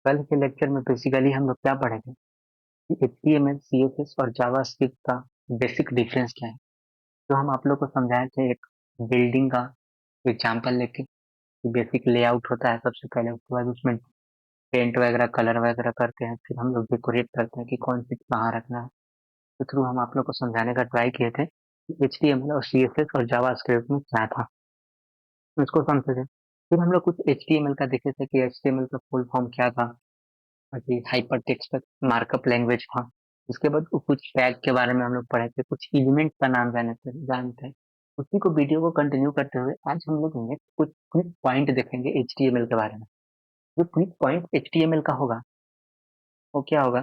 कल के लेक्चर में बेसिकली हम लोग क्या पढ़ेंगे कि HTML, CSS और जावास्क्रिप्ट का बेसिक डिफरेंस क्या है। तो हम आप लोग को समझाए थे एक बिल्डिंग का एग्जांपल लेके कि बेसिक लेआउट होता है सबसे पहले, उसके बाद उसमें पेंट वगैरह कलर वगैरह करते हैं, फिर हम लोग डेकोरेट करते हैं कि कौन सी कहाँ रखना है। तो थ्रू हम आप लोग को समझाने का ट्राई किए थे कि HTML और CSS और जावास्क्रिप्ट में क्या था, उसको समझते थे। फिर हम लोग कुछ HTML का देखे थे कि HTML का फुल फॉर्म क्या था, जी हाइपर टेक्स्ट मार्कअप लैंग्वेज था। उसके बाद कुछ टैग के बारे में हम लोग पढ़े थे, कुछ एलिमेंट का नाम जानते हैं। उसी को वीडियो को कंटिन्यू करते हुए आज हम लोग नेक्स्ट कुछ क्विक पॉइंट देखेंगे HTML के बारे में। जो क्विक पॉइंट HTML का होगा वो क्या होगा,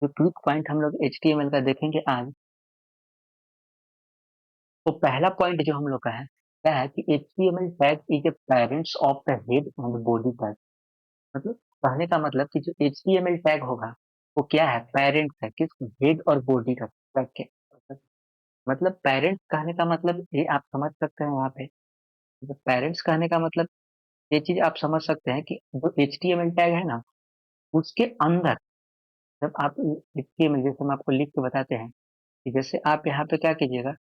जो क्विक पॉइंट हम लोग HTML का देखेंगे आज, वो पहला पॉइंट जो हम लोग का है क्या है कि HTML tag is a parents of the head and body tag. मतलब कहने का मतलब कि जो HTML टैग होगा वो क्या है, पेरेंट्स है किस, हेड और बॉडी का टैग के। मतलब पेरेंट्स कहने का मतलब ये आप समझ सकते हैं वहां पे, मतलब पेरेंट्स कहने का मतलब ये चीज आप समझ सकते हैं कि जो HTML टैग है ना, उसके अंदर जब आप HTML, जैसे हम आपको लिख के बताते हैं कि जैसे आप यहाँ पे क्या कीजिएगा,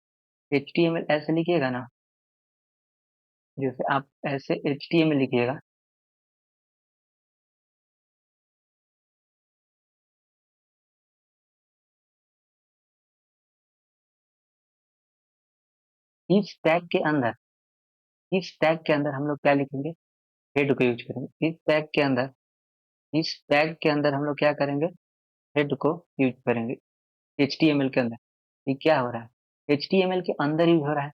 HTML ऐसे लिखिएगा ना, जैसे आप ऐसे HTML लिखिएगा, इस टैग के अंदर हम लोग क्या लिखेंगे, हेड को यूज करेंगे। इस टैग के अंदर हम लोग क्या करेंगे, हेड को यूज करेंगे। HTML के अंदर ये क्या हो रहा है, HTML के अंदर यूज हो रहा है।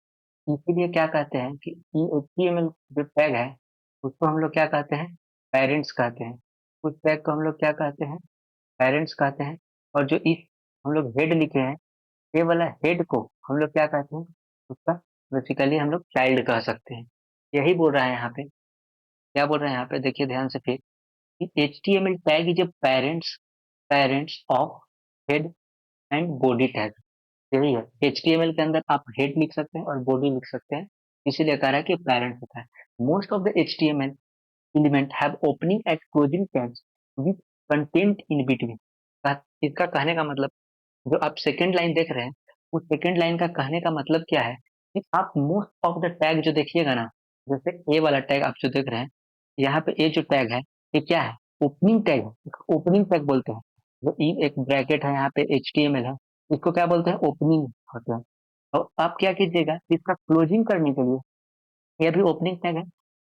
इसीलिए क्या कहते हैं कि HTML जो टैग है उसको हम लोग क्या कहते हैं, पेरेंट्स कहते हैं। उस टैग को हम लोग क्या कहते हैं, पेरेंट्स कहते हैं। और जो इस हम लोग हेड लिखे हैं, ये वाला हेड को हम लोग क्या कहते हैं, उसका बेसिकली हम लोग चाइल्ड कह सकते हैं। यही बोल रहा है यहाँ पे, क्या बोल रहे हैं यहाँ पे, देखिए ध्यान से फिर कि HTML tag is a parents of head and body tag. यही है, HTML के अंदर आप हेड लिख सकते हैं और बॉडी लिख सकते हैं, इसीलिए कह रहा है कि पेरेंट होता है। Most of the HTML element have opening and closing tags with content in between. इसका कहने का मतलब, जो आप सेकेंड लाइन देख रहे हैं, उस सेकेंड लाइन का कहने का मतलब क्या है कि आप मोस्ट ऑफ द टैग जो देखिएगा ना, जैसे ए वाला टैग आप जो देख रहे हैं, यहाँ पे ए जो टैग है ये क्या है, ओपनिंग टैग है, ओपनिंग टैग बोलते हैं। जो इन एक ब्रैकेट है यहाँ पे HTML है, इसको क्या बोलते हैं, ओपनिंग होते हैं। और आप क्या कीजिएगा, इसका क्लोजिंग करने के लिए, ये भी ओपनिंग टैग है,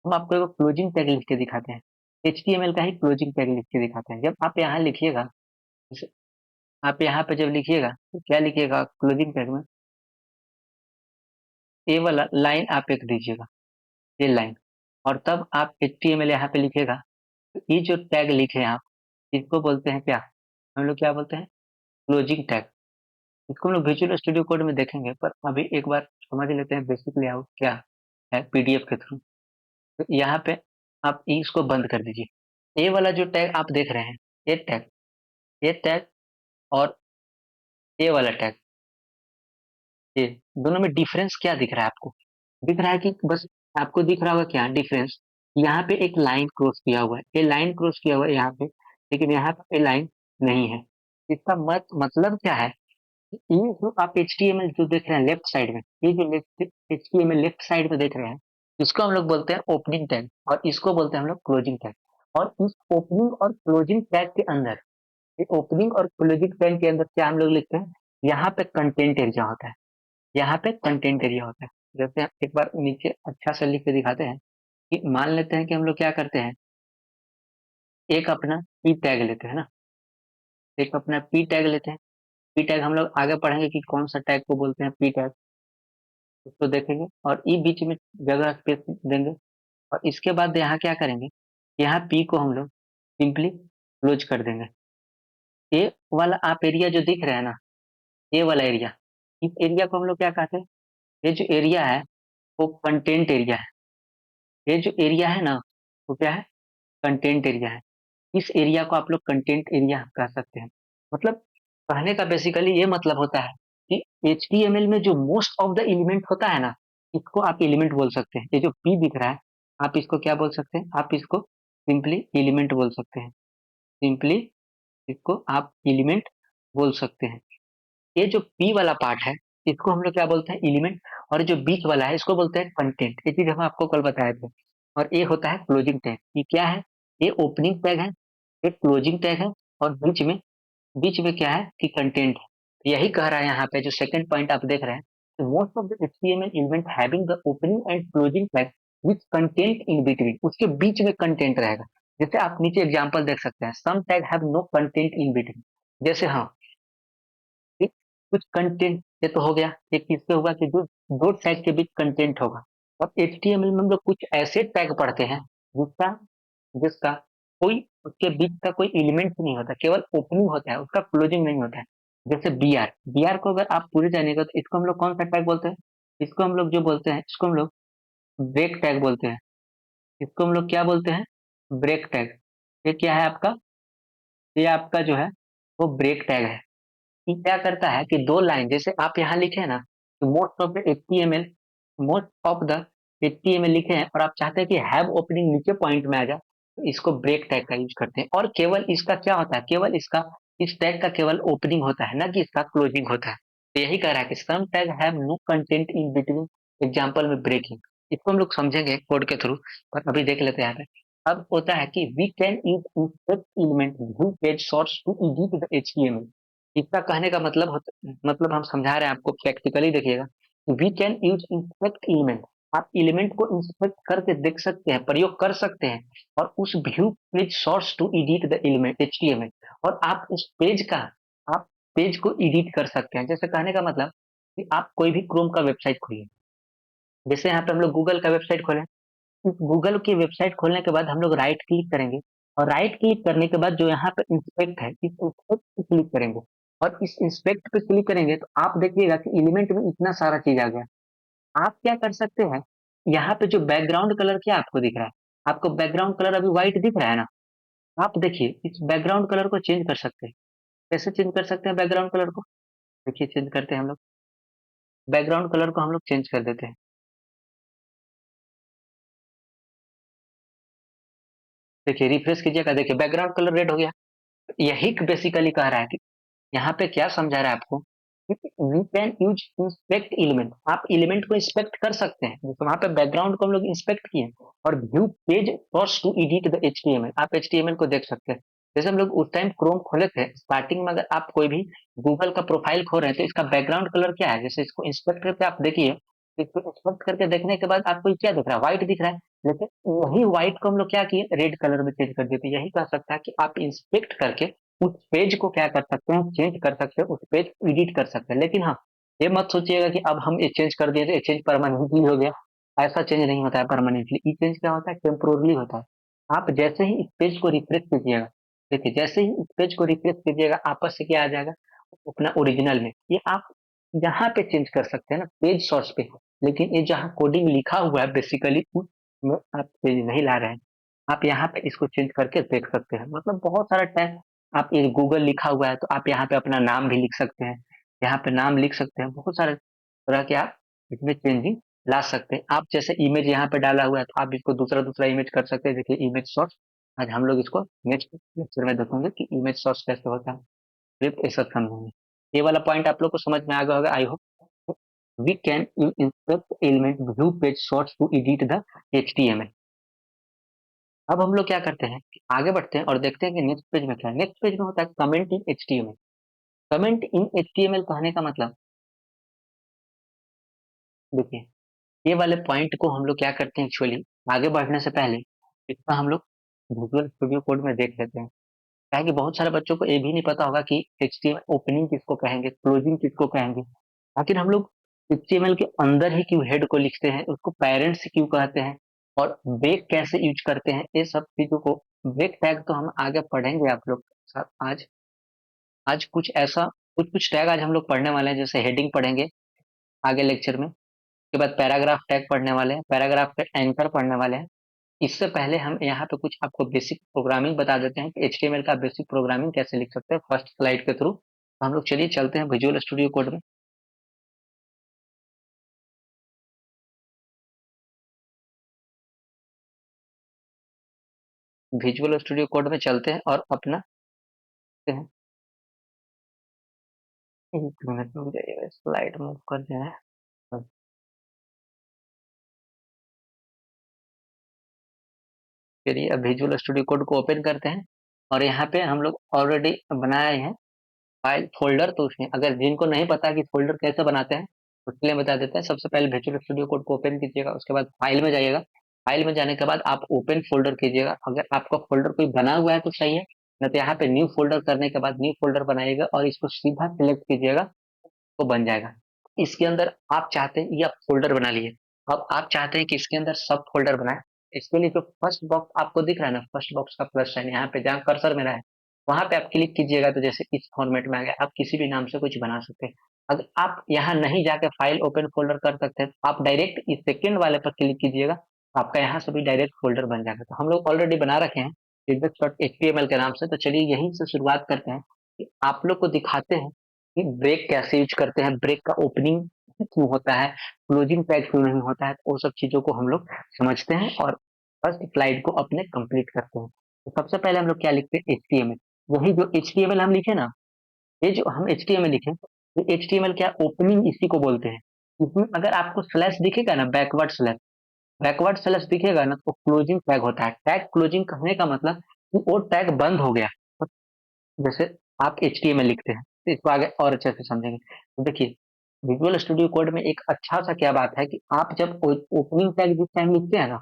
हम आपको एक क्लोजिंग टैग लिख के दिखाते हैं। HTML का ही क्लोजिंग टैग लिख के दिखाते हैं। जब आप यहाँ लिखिएगा, आप यहाँ पे जब लिखिएगा तो क्या लिखिएगा क्लोजिंग टैग में, ए वाला लाइन आप एक दीजिएगा, ये लाइन, और तब आप HTML यहाँ पे लिखिएगा। तो ये जो टैग लिखे हैं आप, इसको बोलते हैं क्या, हम लोग क्या बोलते हैं, क्लोजिंग टैग। इसको हम लोग विजुअल स्टूडियो कोड में देखेंगे, पर अभी एक बार समझ लेते हैं बेसिक लेआउट क्या है PDF के थ्रू। तो यहाँ पे आप इसको बंद कर दीजिए। ए वाला जो टैग आप देख रहे हैं, ये टैग और ए वाला टैग, ये दोनों में डिफरेंस क्या दिख रहा है आपको, दिख रहा है कि बस आपको दिख रहा होगा क्या डिफरेंस, यहाँ पे एक लाइन क्रॉस किया हुआ है, ये लाइन क्रॉस किया हुआ है यहाँ पे, लेकिन यहाँ पे ये लाइन नहीं है। इसका मतलब क्या है कि ये जो आप HTML जो देख रहे हैं लेफ्ट साइड में, ये जो HTML लेफ्ट साइड में देख रहे हैं, इसको हम लोग बोलते हैं ओपनिंग टैग और इसको बोलते हैं हम लोग क्लोजिंग टैग। और इस ओपनिंग और क्लोजिंग टैग के अंदर, ये ओपनिंग और क्लोजिंग टैग के अंदर क्या हम लोग लिखते हैं, यहाँ पे कंटेंट एरिया होता है, यहाँ पे कंटेंट एरिया होता है। जैसे आप एक बार नीचे अच्छा से लिख के दिखाते हैं कि मान लेते हैं कि हम लोग क्या करते हैं, एक अपना पी टैग लेते हैं ना, एक अपना पी टैग लेते हैं। पी टैग हम लोग आगे पढ़ेंगे कि कौन सा टैग को बोलते हैं पी टैग, उसको देखेंगे और ई बीच में जगह स्पेस देंगे। और इसके बाद यहाँ क्या करेंगे, यहाँ पी को हम लोग सिंपली क्लोज कर देंगे। ये वाला आप एरिया जो दिख रहा है ना, ये वाला एरिया, इस एरिया को हम लोग क्या कहते हैं, ये जो एरिया है वो कंटेंट एरिया है। ये जो एरिया है ना, वो क्या है, कंटेंट एरिया है। इस एरिया को आप लोग कंटेंट एरिया कह सकते हैं। मतलब कहने का बेसिकली ये मतलब होता है कि HTML में जो मोस्ट ऑफ द एलिमेंट होता है ना, इसको आप एलिमेंट बोल सकते हैं। ये जो P दिख रहा है, आप इसको क्या बोल सकते हैं, आप इसको सिंपली एलिमेंट बोल सकते हैं। सिंपली इसको आप एलिमेंट बोल सकते हैं। ये जो पी वाला पार्ट है इसको हम लोग क्या बोलते हैं, एलिमेंट। और जो बीच वाला है इसको बोलते हैं कंटेंट। ये चीज हम आपको कल बताए थे। और ये होता है क्लोजिंग टैग। ये क्या है, ये ओपनिंग टैग है, ये क्लोजिंग टैग है, और बीच में क्या है कि कंटेंट है। यही कह रहा है यहाँ पे जो सेकंड पॉइंट आप देख रहे हैं, most of the HTML element having the opening and closing tag with content in between, उसके बीच में कंटेंट रहेगा। जैसे आप नीचे एग्जांपल देख सकते हैं, some tag have no content in between. जैसे हाँ, एक कुछ कंटेंट, ये तो हो गया। एक किससे होगा कि जो दो टैग के बीच कंटेंट होगा। अब एचटीएमएल में हम लोग कुछ ऐसे टैग पढ़ते हैं जिसका जिसका कोई उसके बीच का कोई एलिमेंट नहीं होता, केवल ओपनिंग होता है, उसका क्लोजिंग नहीं होता है। जैसे बी आर को अगर आप पूरे जानिएगा तो इसको हम लोग कौन सा टैग बोलते हैं, इसको हम लोग जो बोलते हैं इसको हम लोग ब्रेक टैग बोलते हैं। इसको हम लोग क्या बोलते हैं, ब्रेक टैग। ये क्या है आपका, ये आपका जो है वो ब्रेक टैग है। ये क्या करता है कि दो लाइन जैसे आप यहाँ लिखे हैं ना, most of the HTML, most of the HTML लिखे हैं और आप चाहते हैं कि हैव ओपनिंग नीचे पॉइंट में आ जाए, तो इसको ब्रेक टैग का यूज करते हैं। और केवल इसका क्या होता है, केवल इसका इस टैग का केवल ओपनिंग होता है, ना कि इसका क्लोजिंग होता है। तो यही कह रहा है कि some tag have no content in between, example में ब्रेकिंग। इसको हम लोग समझेंगे कोड के थ्रू, पर अभी देख लेते हैं यहाँ पे। अब होता है कि we can use inspect element view page source to edit the HTML. इसका कहने का मतलब मतलब हम समझा रहे हैं आपको, प्रैक्टिकली देखिएगा। We can use inspect element, आप एलिमेंट को इंस्पेक्ट करके देख सकते हैं, प्रयोग कर सकते हैं। और उस view page source to edit the element HTML, और आप उस पेज का, आप पेज को एडिट कर सकते हैं। जैसे कहने का मतलब कि आप कोई भी क्रोम का वेबसाइट खोलिए, जैसे यहाँ पे हम लोग गूगल का वेबसाइट खोलें, गूगल की वेबसाइट खोलने के बाद हम लोग राइट क्लिक करेंगे, और राइट क्लिक करने के बाद जो यहाँ पे इंस्पेक्ट है, इस इंस्पेक्ट पे क्लिक करेंगे। और इस इंस्पेक्ट पे क्लिक करेंगे तो आप देखिएगा कि एलिमेंट में इतना सारा चीज आ गया। आप क्या कर सकते हैं, यहाँ पे जो बैकग्राउंड कलर क्या आपको दिख रहा है, आपको बैकग्राउंड कलर अभी व्हाइट दिख रहा है ना। आप देखिए इस बैकग्राउंड कलर को चेंज कर सकते हैं। कैसे चेंज कर सकते हैं बैकग्राउंड कलर को, देखिए चेंज करते हैं हम लोग। बैकग्राउंड कलर को हम लोग चेंज कर देते हैं। देखिए रिफ्रेश कीजिएगा, देखिए बैकग्राउंड कलर रेड हो गया। यही बेसिकली कह रहा है कि यहाँ पे क्या समझा रहा है आपको, we can use inspect element, आप एलिमेंट को इंस्पेक्ट कर सकते हैं। जैसे वहां पे बैकग्राउंड को हम लोग इंस्पेक्ट किए, और view page source to edit the HTML, आप एचटीएमएल को देख सकते हैं। जैसे हम लोग उस टाइम क्रोम खोले थे स्टार्टिंग में, अगर आप कोई भी गूगल का प्रोफाइल खो रहे हैं तो इसका बैकग्राउंड कलर क्या है, जैसे इसको इंस्पेक्ट करके आप देखिए, इसको इंस्पेक्ट करके देखने के बाद आपको क्या दिख रहा है, व्हाइट दिख रहा है। लेकिन वही व्हाइट को हम लोग क्या किए, रेड कलर में चेंज कर दिए। तो यही कह सकता है कि आप इंस्पेक्ट करके उस पेज को क्या कर सकते हैं, चेंज कर सकते हैं, उस पेज को एडिट कर सकते हैं। लेकिन हाँ, ये मत सोचिएगा कि अब हम ये चेंज कर दिए तो ये चेंज परमानेंटली हो गया। ऐसा चेंज नहीं होता है परमानेंटली, ये चेंज क्या होता है, टेम्पोरली होता है। आप जैसे ही इस पेज को रिफ्रेश कीजिएगा, देखिए जैसे ही इस पेज को रिफ्रेश कीजिएगा आपस से क्या आ जाएगा, अपना ओरिजिनल में। ये आप यहाँ पे चेंज कर सकते हैं ना, पेज सोर्स पे। लेकिन ये जहाँ कोडिंग लिखा हुआ है बेसिकली उसमें आप चेंज नहीं ला रहे हैं। आप यहाँ पे इसको चेंज करके देख सकते हैं, मतलब बहुत सारा टाइम। आप ये गूगल लिखा हुआ है तो आप यहाँ पे अपना नाम भी लिख सकते हैं, यहाँ पे नाम लिख सकते हैं, बहुत सारे तरह के आप इसमें चेंजिंग ला सकते हैं। आप जैसे इमेज यहाँ पे डाला हुआ है तो आप इसको दूसरा दूसरा इमेज कर सकते हैं। देखिए इमेज सोर्स, आज हम लोग इसको नेक्स्ट लेक्चर में देखेंगे कि इमेज सोर्स कैसे होता है, सिर्फ ऐसा समझेंगे। ये वाला पॉइंट आप लोग को समझ में आ गया होगा, I hope. We can inspect element view page source to edit the HTML. अब हम लोग क्या करते हैं कि आगे बढ़ते हैं और देखते हैं कि नेक्स्ट पेज में क्या है। नेक्स्ट पेज में होता है comment in HTML. Comment in HTML कहने का मतलब, देखिए ये वाले पॉइंट को हम लोग क्या करते हैं एक्चुअली, आगे बढ़ने से पहले इसका हम लोग विजुअल स्टूडियो कोड में देख लेते हैं। क्या है कि बहुत सारे बच्चों को ये भी नहीं पता होगा कि एचटीएमएल ओपनिंग किसको कहेंगे, क्लोजिंग किसको कहेंगे। आखिर हम लोग एचटीएमएल के अंदर ही क्यों हेड को लिखते हैं, उसको पेरेंट्स क्यों कहते हैं, और ब्रेक कैसे यूज करते हैं, ये सब चीजों को, ब्रेक टैग तो हम आगे पढ़ेंगे आप लोग के साथ। आज आज कुछ ऐसा, कुछ कुछ टैग आज हम लोग पढ़ने वाले हैं, जैसे हेडिंग पढ़ेंगे आगे लेक्चर में। उसके बाद पैराग्राफ टैग पढ़ने वाले हैं, पैराग्राफ के एंकर पढ़ने वाले हैं। इससे पहले हम यहाँ पे कुछ आपको बेसिक प्रोग्रामिंग बता देते हैं कि एचटीएमएल का बेसिक प्रोग्रामिंग कैसे लिख सकते हैं फर्स्ट स्लाइड के थ्रू। हम लोग चलिए चलते हैं विजुअल स्टूडियो कोड में। विजुअल स्टूडियो कोड में चलते हैं और अपना देखते हैं। एक मिनट रुक जाइएगा, स्लाइड मूव कर देना है। चलिए अब विजुअल स्टूडियो कोड को ओपन करते हैं और यहाँ पे हम लोग ऑलरेडी बनाए हैं फाइल फोल्डर। तो उसमें अगर जिनको नहीं पता कि फोल्डर कैसे बनाते हैं उसके लिए बता देते हैं। सबसे पहले विजुअल स्टूडियो कोड को ओपन कीजिएगा, उसके बाद फाइल में जाइएगा। फाइल में जाने के बाद आप ओपन फोल्डर कीजिएगा। अगर आपका फोल्डर कोई बना हुआ है तो सही है, नहीं तो यहाँ पे न्यू फोल्डर करने के बाद न्यू फोल्डर बनाइएगा और इसको सीधा सिलेक्ट कीजिएगा तो बन जाएगा। इसके अंदर आप चाहते हैं, ये आप फोल्डर बना लिए, अब आप चाहते हैं कि इसके अंदर सब फोल्डर बनाए। इसके लिए जो फर्स्ट बॉक्स आपको दिख रहा है ना, फर्स्ट बॉक्स का प्लस साइन, यहाँ पे जहाँ कर्सर मेरा है वहां पे आप क्लिक कीजिएगा तो जैसे इस फॉर्मेट में आ गया। आप किसी भी नाम से कुछ बना सकते हैं। अगर आप यहाँ नहीं जाके फाइल ओपन फोल्डर कर सकते हैं, आप डायरेक्ट इस सेकेंड वाले पर क्लिक कीजिएगा, आपका यहाँ से भी डायरेक्ट फोल्डर बन जाएगा। तो हम लोग ऑलरेडी बना रखे हैं index.html के नाम से। तो चलिए यहीं से शुरुआत करते हैं कि आप लोग को दिखाते हैं कि ब्रेक कैसे यूज करते हैं, ब्रेक का ओपनिंग क्यों होता है, क्लोजिंग टैग क्यों नहीं होता है। वो सब चीजों को हम लोग समझते हैं और फर्स्ट स्लाइड को अपने कंप्लीट करते हैं। तो सबसे पहले हम लोग क्या लिखते हैं, HTML। वही जो HTML हम लिखे ना, ये जो हम HTML लिखे, तो HTML क्या, ओपनिंग इसी को बोलते हैं। इसमें अगर आपको स्लैश दिखेगा ना, बैकवर्ड स्लैश दिखेगा ना, तो क्लोजिंग टैग होता है। टैग क्लोजिंग कहने का मतलब कि वो टैग बंद हो गया। जैसे आप HTML लिखते हैं तो इसको आगे और अच्छे से समझेंगे। तो देखिए विजुअल स्टूडियो कोड में एक अच्छा सा क्या बात है कि आप जब ओपनिंग टैग जिस टाइम लिखते हैं ना,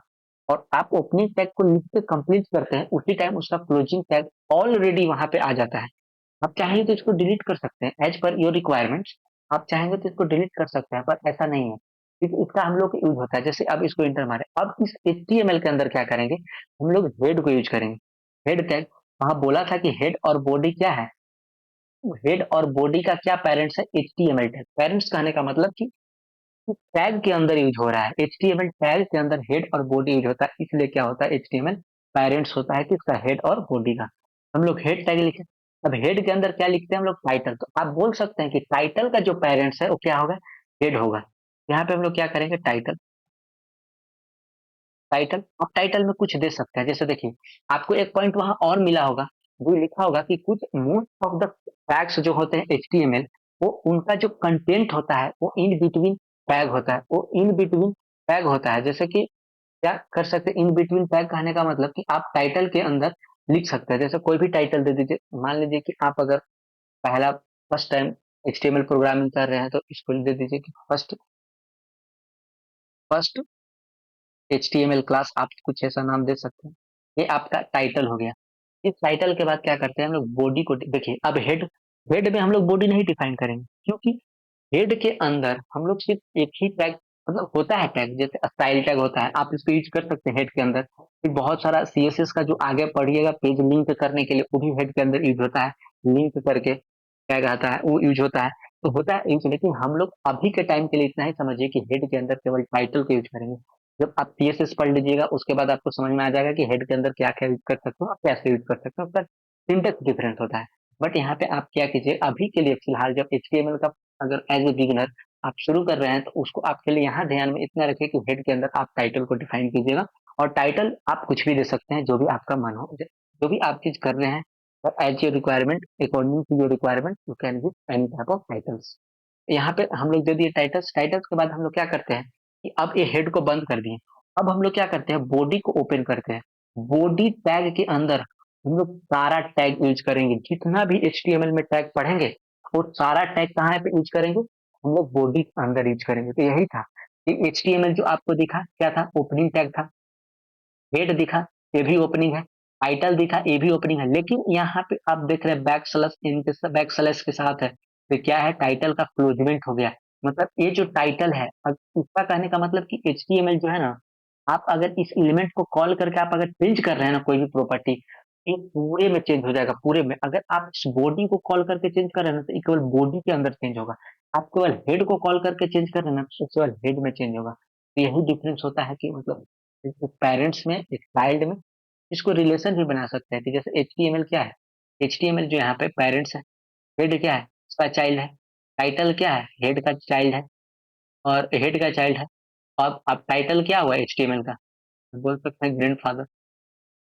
और आप ओपनिंग टैग को लिख के कंप्लीट करते हैं, उसी टाइम उसका क्लोजिंग टैग ऑलरेडी वहां पे आ जाता है। आप चाहेंगे तो इसको डिलीट कर सकते हैं एज पर योर रिक्वायरमेंट्स। आप चाहेंगे तो इसको डिलीट कर सकते हैं, पर ऐसा नहीं है क्योंकि इसका हम लोग यूज होता है। जैसे अब इसको इंटर मारे, अब इस HTML के अंदर क्या करेंगे, हम लोग हेड को यूज करेंगे। हेड टैग, वहां बोला था कि हेड और बॉडी क्या है, हेड और बॉडी का क्या पेरेंट्स है, HTML टैग। पेरेंट्स कहने का मतलब कि टैग के अंदर यूज हो रहा है। HTML टैग के अंदर हेड और बॉडी यूज होता है, इसलिए क्या होता है, HTML पेरेंट्स होता है किसका, हेड और बॉडी का। हम लोग हेड टैग लिखे। अब हेड के अंदर क्या लिखते हैं हम लोग, टाइटल। तो आप बोल सकते हैं कि टाइटल का जो पेरेंट्स है वो क्या होगा, हेड होगा। यहाँ पे हम लोग क्या करेंगे, टाइटल। टाइटल, आप टाइटल में कुछ दे सकते हैं। जैसे देखिए आपको एक पॉइंट वहां और मिला होगा, जो लिखा होगा कि कुछ मोस्ट ऑफ द टैग्स जो होते हैं HTML, वो उनका जो कंटेंट होता है वो इन बिटवीन टैग होता है, वो इन बिटवीन टैग होता है। जैसे कि क्या कर सकते हैं, इन बिटवीन टैग कहने का मतलब कि आप टाइटल के अंदर लिख सकते हैं। जैसे कोई भी टाइटल दे दीजिए, मान लीजिए कि आप अगर पहला फर्स्ट टाइम HTML प्रोग्रामिंग कर रहे हैं तो इसको दे दीजिए कि फर्स्ट फर्स्ट HTML क्लास, आप कुछ ऐसा नाम दे सकते हैं। ये आपका टाइटल हो गया। इस टाइटल के बाद क्या करते हैं हम लोग, बॉडी को देखिए। अब हेड, हेड में हम लोग बॉडी नहीं डिफाइन करेंगे क्योंकि हेड के अंदर हम लोग सिर्फ एक ही टैग, मतलब होता है टैग, जैसे स्टाइल टैग होता है, आप इसको यूज कर सकते हैं हेड के अंदर। फिर बहुत सारा CSS का जो आगे पढ़िएगा पेज लिंक करने के लिए, वो भी हेड के अंदर यूज होता है। लिंक करके टैग आता है, वो यूज होता है। तो होता है यूज, लेकिन हम लोग अभी के टाइम के लिए इतना ही समझिए कि हेड के अंदर केवल टाइटल को यूज करेंगे। जब आप CSS पढ़ लीजिएगा उसके बाद आपको समझ में आ जाएगा कि हेड के अंदर क्या क्या यूज कर सकते हो, आप कैसे यूज कर सकते हो, उसका सिंटेक्स डिफरेंट होता है। बट यहाँ पे आप क्या कीजिए, अभी के लिए फिलहाल जब HTML का अगर एज ए बिगिनर आप शुरू कर रहे हैं, तो उसको आपके लिए यहाँ ध्यान में इतना रखिए कि हेड के अंदर आप टाइटल को डिफाइन कीजिएगा। और टाइटल आप कुछ भी दे सकते हैं, जो भी आपका मन हो, जो भी आप चीज कर रहे हैं, as your requirement, according to your requirement you can give any type of titles. यहाँ पे हम लोग दे दिए टाइटल्स। टाइटल्स के बाद हम लोग क्या करते हैं कि अब ये हेड को बंद कर दिए। अब हम लोग क्या करते हैं, बॉडी को ओपन करते हैं। बॉडी टैग के अंदर हम लोग सारा टैग यूज करेंगे, जितना भी HTML में टैग पढ़ेंगे वो सारा टैग कहाँ पे यूज करेंगे, हम लोग बॉडी के अंदर यूज करेंगे। तो यही था कि HTML जो आपको दिखा क्या था, ओपनिंग टैग था। हेड दिखा, ये भी ओपनिंग है। टाइटल दिखा, ये भी ओपनिंग है। लेकिन यहाँ पे आप देख रहे हैं बैक स्लैश, इनके बैक स्लैश के साथ है, तो क्या है, टाइटल का क्लोजमेंट हो गया। मतलब ये जो टाइटल है, अब इसका कहने का मतलब कि HTML जो है ना, आप अगर इस एलिमेंट को कॉल करके आप अगर चेंज कर रहे हैं ना कोई भी प्रॉपर्टी, ये पूरे में चेंज हो जाएगा, पूरे में। अगर आप इस बॉडी को कॉल करके चेंज कर रहे हैं ना, तो ये केवल बॉडी के अंदर चेंज होगा। आप केवल हेड को कॉल करके चेंज कर रहे हैं ना, तो केवल हेड में चेंज होगा। तो यही डिफरेंस होता है कि मतलब पेरेंट्स में, एक चाइल्ड में, इसको रिलेशन भी बना सकते हैं कि जैसे HTML क्या है, HTML जो यहाँ पे पेरेंट्स है, हेड क्या है, उसका चाइल्ड है। टाइटल क्या है, हेड का चाइल्ड है और हेड का चाइल्ड है। अब टाइटल क्या हुआ HTML का, बोल सकते हैं ग्रैंडफादर।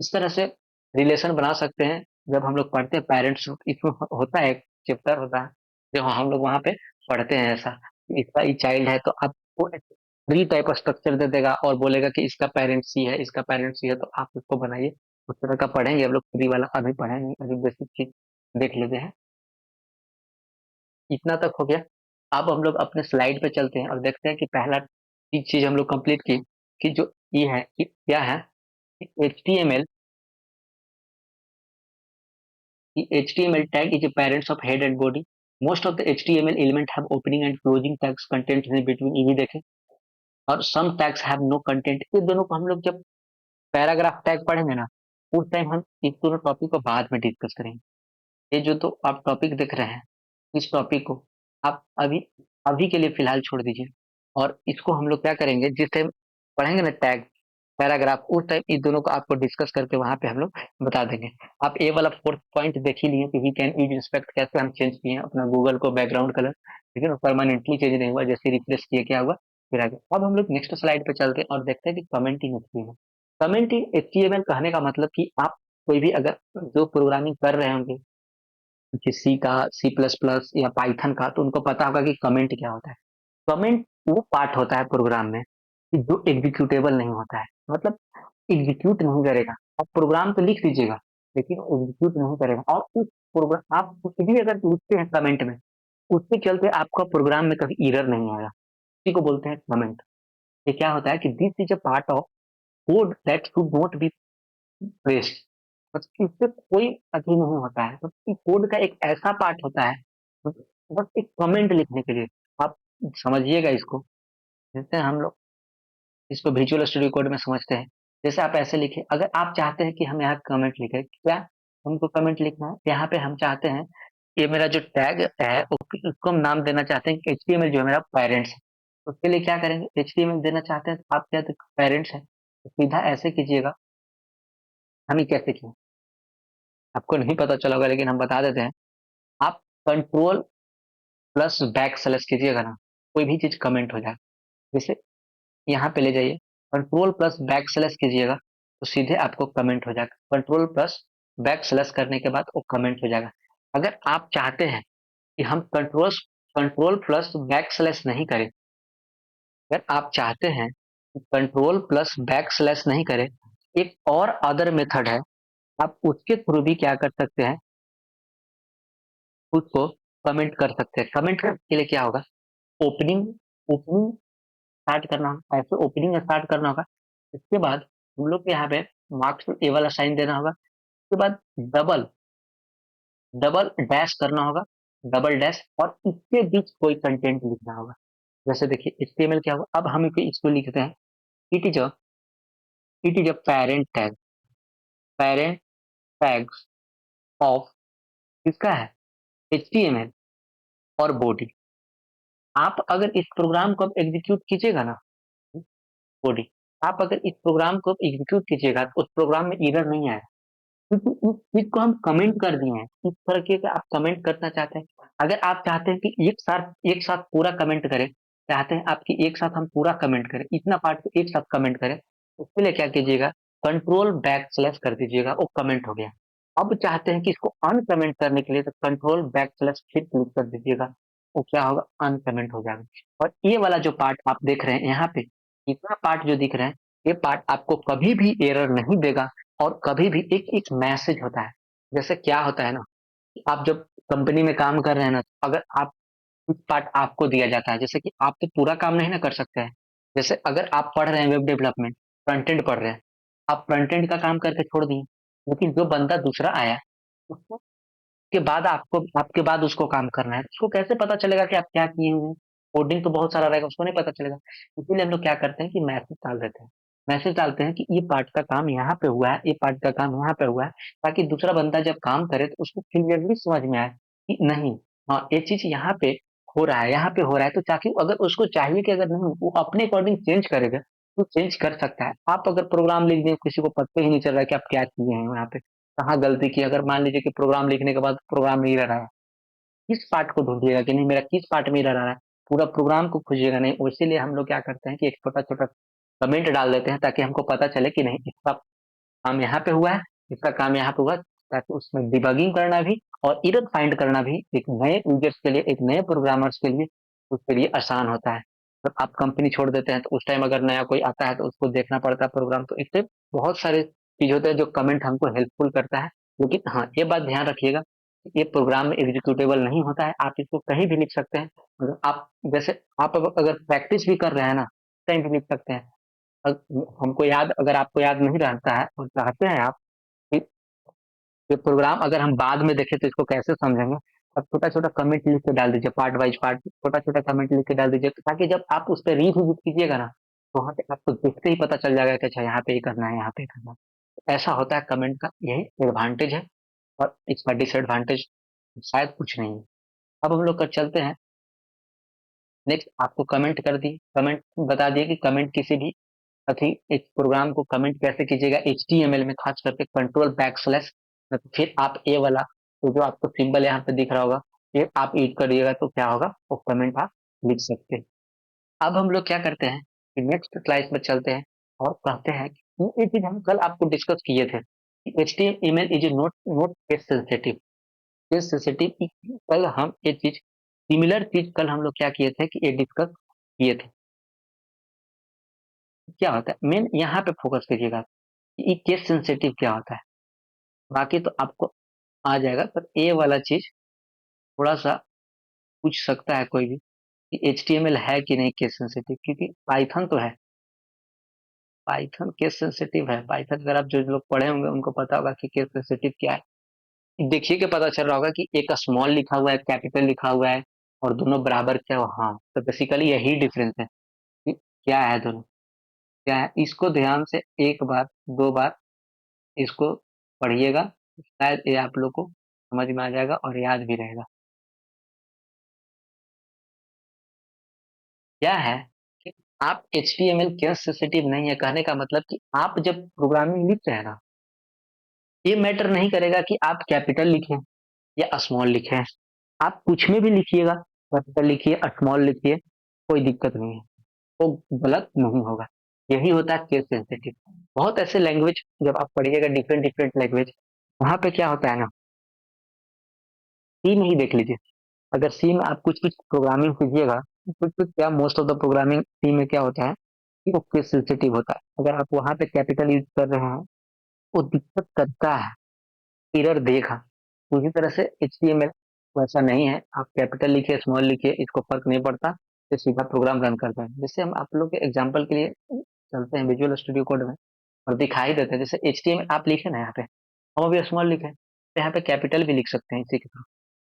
इस तरह से रिलेशन बना सकते हैं। जब हम लोग पढ़ते हैं पेरेंट्स, इसमें होता है एक चैप्टर होता है, जो हम लोग वहाँ पे पढ़ते हैं ऐसा, इसका ई चाइल्ड है तो आपको ट्री टाइप ऑफ स्ट्रक्चर दे देगा और बोलेगा कि इसका पेरेंट्स ही है, इसका पेरेंट्स ही है, तो आप इसको बनाइए। उस तरह का पढ़ेंगे हम लोग, ट्री वाला अभी पढ़ेंगे, अभी बेसिक चीज देख लेते हैं। इतना तक हो गया। अब हम लोग अपने स्लाइड पे चलते हैं और देखते हैं कि पहला चीज हम लोग कंप्लीट की, कि जो ये है कि क्या है, HTML, the HTML tag is a parents of head and body. Most of the HTML element have opening and closing tags content in between, ये भी देखें। और some tags have no content। ये दोनों को हम लोग जब पैराग्राफ टैग पढ़ेंगे ना, उस टाइम हम इस दोनों टॉपिक को बाद में डिस्कस करेंगे। ये जो तो आप टॉपिक देख रहे हैं, इस टॉपिक को आप अभी अभी के लिए फिलहाल छोड़ दीजिए, और इसको हम लोग क्या करेंगे, जिस टाइम पढ़ेंगे ना टैग पैराग्राफ, उस टाइम इन दोनों को आपको डिस्कस करके वहां पे हम लोग बता देंगे। आप ए वाला फोर्थ पॉइंट देख ही लिए कि वी कैन ईज रिस्पेक्ट कैसे हम चेंज किए हैं अपना गूगल को बैकग्राउंड कलर, लेकिन वो परमानेंटली चेंज नहीं हुआ, जैसे रिप्लेस किए क्या हुआ फिर आगे। अब हम लोग नेक्स्ट स्लाइड पे चलते हैं और देखते हैं कि कमेंटिंग एचटीएमएल। कमेंटिंग एचटीएमएल कहने का मतलब कि आप कोई भी अगर जो प्रोग्रामिंग कर रहे होंगे, सी का, C++ या पाइथन का, तो उनको पता होगा कि कमेंट क्या होता है। कमेंट वो पार्ट होता है प्रोग्राम में कि जो एग्जीक्यूटेबल नहीं होता है, मतलब एग्जीक्यूट नहीं करेगा। आप प्रोग्राम तो लिख दीजिएगा, लेकिन एग्जीक्यूट नहीं करेगा। और उस प्रोग्राम आप कुछ भी अगर लिखते हैं कमेंट में, उसके चलते आपका प्रोग्राम में कभी एरर नहीं आएगा, इसी को बोलते हैं कमेंट। ये क्या होता है कि this is a part of code that should not be pressed, मतलब इससे कोई अथी नहीं होता है, मतलब कोड का एक ऐसा पार्ट होता है, बस एक कमेंट लिखने के लिए। आप समझिएगा इसको, जैसे हम लोग इसको विजुअल स्टूडियो कोड में समझते हैं। जैसे आप ऐसे लिखे, अगर आप चाहते हैं कि हम यहाँ कमेंट लिखें, क्या हमको कमेंट लिखना है, यहाँ पे हम चाहते हैं ये मेरा जो टैग है उसको हम नाम देना चाहते हैं कि HTML जो है मेरा पेरेंट्स है। उसके लिए क्या करेंगे, HTML देना चाहते हैं तो आप क्या पेरेंट्स है, तो सीधा ऐसे कीजिएगा। हम ही कैसे किए आपको नहीं पता चला होगा, लेकिन हम बता देते हैं। आप कंट्रोल प्लस बैक स्लैश कीजिएगा ना, कोई भी चीज कमेंट हो जाए। जैसे यहाँ पे ले जाइए, कंट्रोल प्लस बैक स्लैश कीजिएगा तो सीधे आपको कमेंट हो जाएगा। कंट्रोल प्लस बैक स्लैश करने के बाद वो कमेंट हो जाएगा। अगर आप चाहते हैं कि हम control control plus back slash नहीं करें, अगर आप चाहते हैं कि कंट्रोल प्लस बैक स्लैश नहीं करें, एक और अदर मेथड है, आप उसके थ्रू भी क्या कर सकते हैं, उसको कमेंट कर सकते हैं। कमेंट के लिए क्या होगा, ओपनिंग ओपनिंग स्टार्ट करना होगा, ऐसे ओपनिंग स्टार्ट करना होगा। इसके बाद हम लोग को यहाँ पे मार्क्स ए वाला साइन देना होगा। उसके बाद डबल डबल डैश करना होगा, डबल डैश, और इसके बीच कोई कंटेंट लिखना होगा। जैसे देखिए HTML क्या होगा, अब हम इसको लिखते हैं, it is a it is a parent tags of, किसका है, HTML और बॉडी। आप अगर इस प्रोग्राम को एग्जीक्यूट कीजिएगा ना, बॉडी, आप अगर इस प्रोग्राम को एग्जीक्यूट कीजिएगा तो उस प्रोग्राम में एरर नहीं आएगा, क्योंकि इस चीज को हम कमेंट कर दिए हैं। इस तरीके का आप कमेंट करना चाहते हैं, अगर आप चाहते हैं कि एक साथ पूरा कमेंट करें, चाहते हैं आपकी एक साथ हम पूरा कमेंट करें, इतना पार्ट को एक साथ कमेंट करें, उसके लिए क्या कीजिएगा, कंट्रोल बैक स्लैश कर दीजिएगा, वो कमेंट हो गया। अब चाहते हैं कि इसको अनकमेंट करने के लिए, तो कंट्रोल बैक स्लैश फिर क्लिक कर दीजिएगा, वो क्या होगा, अनकमेंट हो जाएगा। और ये वाला जो पार्ट आप देख रहे हैं यहाँ पे, इतना पार्ट जो दिख रहा है, ये पार्ट आपको कभी भी एरर नहीं देगा। और कभी भी एक एक मैसेज होता है। जैसे क्या होता है ना, आप जब कंपनी में काम कर रहे हैं ना, तो अगर आप कुछ पार्ट आपको दिया जाता है, जैसे कि आप तो पूरा काम नहीं ना कर सकते हैं। जैसे अगर आप पढ़ रहे हैं वेब डेवलपमेंट, फ्रंट एंड पढ़ रहे हैं, आप फ्रंट एंड का काम करके छोड़ दिए, लेकिन जो बंदा दूसरा आया, उसको के बाद आपको आपके बाद उसको काम करना है, उसको कैसे पता चलेगा कि आप क्या किए हुए हैं। कोडिंग तो बहुत सारा रहेगा, उसको नहीं पता चलेगा। इसीलिए हम लोग क्या करते हैं कि मैसेज डाल देते हैं, मैसेज डालते हैं कि ये पार्ट का काम यहाँ पे हुआ है, ये पार्ट का काम यहाँ पे हुआ है, ताकि दूसरा बंदा जब काम करे तो उसको क्लियरली समझ में आए कि नहीं, हाँ ये चीज यहाँ पे हो रहा है, यहाँ पे हो रहा है, तो ताकि अगर उसको चाहिए कि अगर नहीं वो अपने अकॉर्डिंग चेंज करेगा तो चेंज कर सकता है। आप अगर प्रोग्राम लिख दें, किसी को पता ही नहीं चल रहा है कि आप क्या किए हैं यहाँ पे, कहाँ गलती की, अगर मान लीजिए कि प्रोग्राम लिखने के बाद प्रोग्राम में एरर आया, किस पार्ट को ढूंढिएगा कि नहीं मेरा किस पार्ट में एरर आ रहा है, पूरा प्रोग्राम को खोजिएगा नहीं। इसीलिए हम लोग क्या करते हैं कि एक छोटा छोटा कमेंट डाल देते हैं, ताकि हमको पता चले कि नहीं इसका काम यहाँ पे हुआ है, इसका काम यहाँ पे होगा ताकि उसमें डिबगिंग करना भी और एरर फाइंड करना भी एक नए यूजर्स के लिए, एक नए प्रोग्रामर्स के लिए, उसके लिए आसान होता है। जब आप कंपनी छोड़ देते हैं तो उस टाइम अगर नया कोई आता है तो उसको देखना पड़ता है प्रोग्राम, तो इससे बहुत सारे चीज होते हैं जो कमेंट हमको हेल्पफुल करता है। लेकिन हाँ, ये बात ध्यान रखिएगा, ये प्रोग्राम में एग्जीक्यूटेबल नहीं होता है, आप इसको कहीं भी लिख सकते हैं। अगर आप जैसे आप अगर प्रैक्टिस भी कर रहे हैं ना, कहीं भी लिख सकते हैं। हमको याद, अगर आपको याद नहीं रहता है और चाहते हैं आप कि ये प्रोग्राम अगर हम बाद में देखें तो इसको कैसे समझेंगे, अब छोटा छोटा कमेंट लिख के डाल दीजिए, पार्ट वाइज पार्ट छोटा छोटा कमेंट लिख के डाल दीजिए, ताकि जब आप उस पर रीविजिट कीजिएगा ना, तो वहां पे आपको देखते ही पता चल जाएगा कि अच्छा यहाँ पे ही करना है, यहाँ पे ही करना है। तो ऐसा होता है कमेंट का, यही एडवांटेज है। और इसका डिसएडवांटेज शायद कुछ नहीं है। अब हम लोग कर चलते हैं नेक्स्ट। आपको कमेंट कर दी, कमेंट बता दिए कि कमेंट किसी भी अथी एक प्रोग्राम को कमेंट कैसे कीजिएगा HTML में, खास करके कंट्रोल बैक स्लैश, फिर आप ए वाला तो जो आपको सिंबल यहाँ पे दिख रहा होगा, ये आप यूज करिएगा तो क्या होगा, वो कमेंट आप लिख सकते हैं। अब हम लोग क्या करते हैं कि नेक्स्ट स्लाइड में चलते हैं और कहते हैं कि ये चीज हम कल आपको डिस्कस किए थे कि HTML is not not case sensitive. Case sensitive कल हम ये चीज, सिमिलर चीज कल हम लोग क्या किए थे कि ये डिस्कस किए थे। क्या होता है मेन यहाँ पे फोकस करिएगा कि ये केस सेंसिटिव क्या होता है, बाकी तो आपको आ जाएगा, पर ये वाला चीज थोड़ा सा पूछ सकता है कोई भी कि HTML है कि नहीं केस सेंसिटिव, क्योंकि पाइथन तो है, पाइथन केस सेंसिटिव है। पाइथन अगर आप जो लोग पढ़े होंगे उनको पता होगा कि केस सेंसिटिव क्या है। देखिए के पता चल रहा होगा कि एक स्मॉल लिखा हुआ है, कैपिटल लिखा हुआ है, और दोनों बराबर क्या हो, हाँ, तो बेसिकली यही डिफरेंस है कि क्या है दोनों, क्या है। इसको ध्यान से एक बार दो बार इसको पढ़िएगा, शायद ये आप लोग को समझ में आ जाएगा और याद भी रहेगा। क्या है कि आप HTML केस सेंसिटिव नहीं है, कहने का मतलब कि आप जब प्रोग्रामिंग लिख रहे हैं ना, ये मैटर नहीं करेगा कि आप कैपिटल लिखें या स्मॉल लिखें, आप कुछ में भी लिखिएगा, कैपिटल लिखिए स्मॉल लिखिए, कोई दिक्कत नहीं है, वो गलत नहीं होगा। यही होता है केस सेंसिटिव। बहुत ऐसे लैंग्वेज जब आप पढ़िएगा, डिफरेंट डिफरेंट लैंग्वेज, वहां पे क्या होता है ना, सी में ही देख लीजिए। अगर सी में आप कुछ कुछ प्रोग्रामिंग कीजिएगा, कुछ कुछ क्या, most of the programming C में क्या होता है कि वो केस सेंसिटिव होता है। अगर आप वहां पे कैपिटल यूज कर रहे हैं, वो दिक्कत करता है, एरर देगा। उसी तरह से HTML वैसा नहीं है, आप कैपिटल लिखिए स्मॉल लिखिए, इसको फर्क नहीं पड़ता, ये सीधा प्रोग्राम रन करता है। जैसे हम आप लोग के एग्जांपल के लिए चलते हैं विजुअल स्टूडियो कोड में और दिखाई देते हैं। जैसे HTML आप लिखे ना यहाँ पे, हम अभी स्मॉल लिखे तो यहाँ पे कैपिटल भी लिख सकते हैं इसी के थ्रू।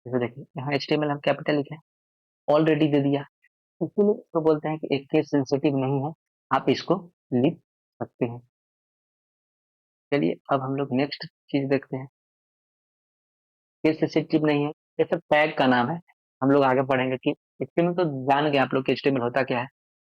जैसे देखिए यहाँ HTML हम कैपिटल लिखे, ऑलरेडी दे दिया, इसलिए तो बोलते हैं कि एक केस सेंसिटिव नहीं है, आप इसको लिख सकते हैं। चलिए अब हम लोग नेक्स्ट चीज देखते हैं। केस सेंसिटिव नहीं है, ये सब टैग का नाम है। हम लोग आगे पढ़ेंगे कि HTML तो जान गए आप लोग कि HTML होता क्या है,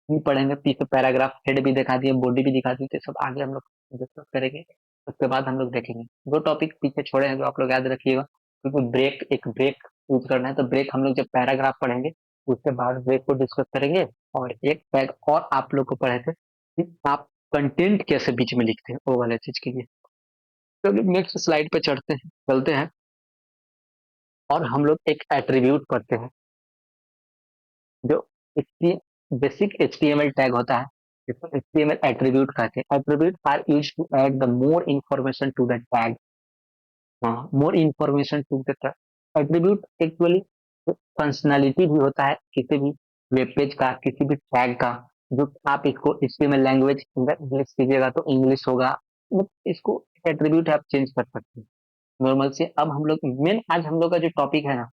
नहीं पढ़ेंगे, पीछे पैराग्राफ हेड भी दिखा दिए, बॉडी भी दिखा दी, तो सब आगे हम लोग डिस्कस करेंगे। उसके बाद हम लोग देखेंगे दो टॉपिक पीछे छोड़े हैं जो आप लोग याद रखिएगा, क्योंकि ब्रेक, एक ब्रेक यूज करना है, तो ब्रेक हम लोग जब पैराग्राफ पढ़ेंगे उसके बाद ब्रेक को डिस्कस करेंगे। और एक टैग और आप लोग को पढ़े थे कि आप कंटेंट कैसे बीच में लिखते हैं, वो वाले चीज के लिए। तो नेक्स्ट स्लाइड पे चलते हैं और हम लोग एक एट्रीब्यूट पढ़ते हैं जो बेसिक HTML टैग होता है, जिसको HTML एट्रीब्यूट कहते हैं। Attribute are use to add the more information to the tag, हाँ, more information to the tag. Attribute actually functionality भी होता है किसी भी वेब पेज का, किसी भी टैग का, जो आप इसको HTML लैंग्वेज इंग्लिश कीजिएगा तो इंग्लिश होगा, मतलब इसको एट्रीब्यूट आप चेंज कर सकते हैं नॉर्मल से। अब हम लोग मेन, आज हम लोग का जो टॉपिक है ना,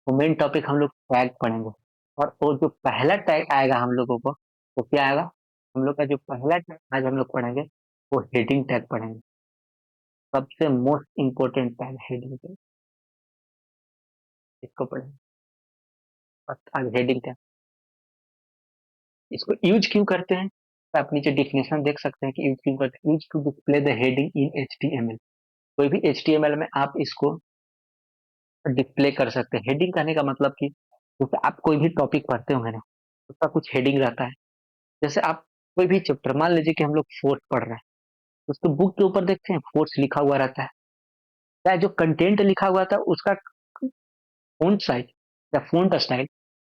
वो मेन टॉपिक हम लोग टैग पढ़ेंगे। और वो जो पहला टैग आएगा हम लोगों को, वो क्या आएगा, हम लोग का जो पहला टैग आज हम लोग पढ़ेंगे वो हेडिंग टैग पढ़ेंगे। सबसे most important tag heading tag, इसको पढ़ेंगे। बस आज हेडिंग टैग, इसको यूज क्यों करते हैं, तो आप नीचे डिफिनेशन देख सकते हैं कि यूज क्यों करते हैं। Use to display the heading in HTML, कोई भी HTML में आप इसको डिस्प्ले कर सकते हैं। हेडिंग कहने का मतलब कि जैसे आप कोई भी टॉपिक पढ़ते होंगे ना, उसका कुछ हेडिंग रहता है। जैसे आप कोई भी चैप्टर, मान लीजिए कि हम लोग फोर्स पढ़ रहे हैं, उसको बुक के ऊपर देखते हैं फोर्स लिखा हुआ रहता है, या जो कंटेंट लिखा हुआ था उसका फ़ॉन्ट साइज़ या फ़ॉन्ट स्टाइल,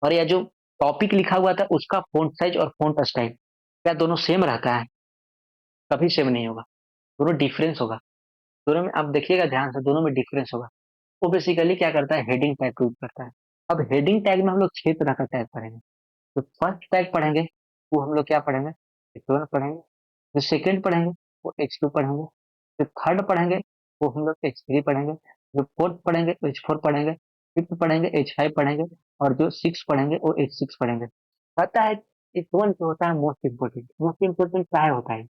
और या जो टॉपिक लिखा हुआ था उसका फ़ॉन्ट साइज़ और फ़ॉन्ट स्टाइल, क्या दोनों सेम रहता है? कभी सेम नहीं होगा, दोनों डिफरेंस होगा। दोनों में आप देखिएगा ध्यान से, दोनों में डिफरेंस होगा। वो बेसिकली क्या करता है, हेडिंग टैग को यूज़ करता है। अब हेडिंग टैग में हम लोग 6 तरह का टैग पढ़ेंगे। तो फर्स्ट टैग पढ़ेंगे, वो हम लोग क्या पढ़ेंगे, H1 पढ़ेंगे। जो सेकंड पढ़ेंगे, वो H2 पढ़ेंगे। जो थर्ड पढ़ेंगे, वो हम लोग H3 पढ़ेंगे। जो फोर्थ पढ़ेंगे, H4 पढ़ेंगे। फिफ्थ पढ़ेंगे, H5 पढ़ेंगे। और जो सिक्स पढ़ेंगे, वो H6 पढ़ेंगे। पता है, H1 जो होता है मोस्ट इम्पोर्टेंट काहे होता है?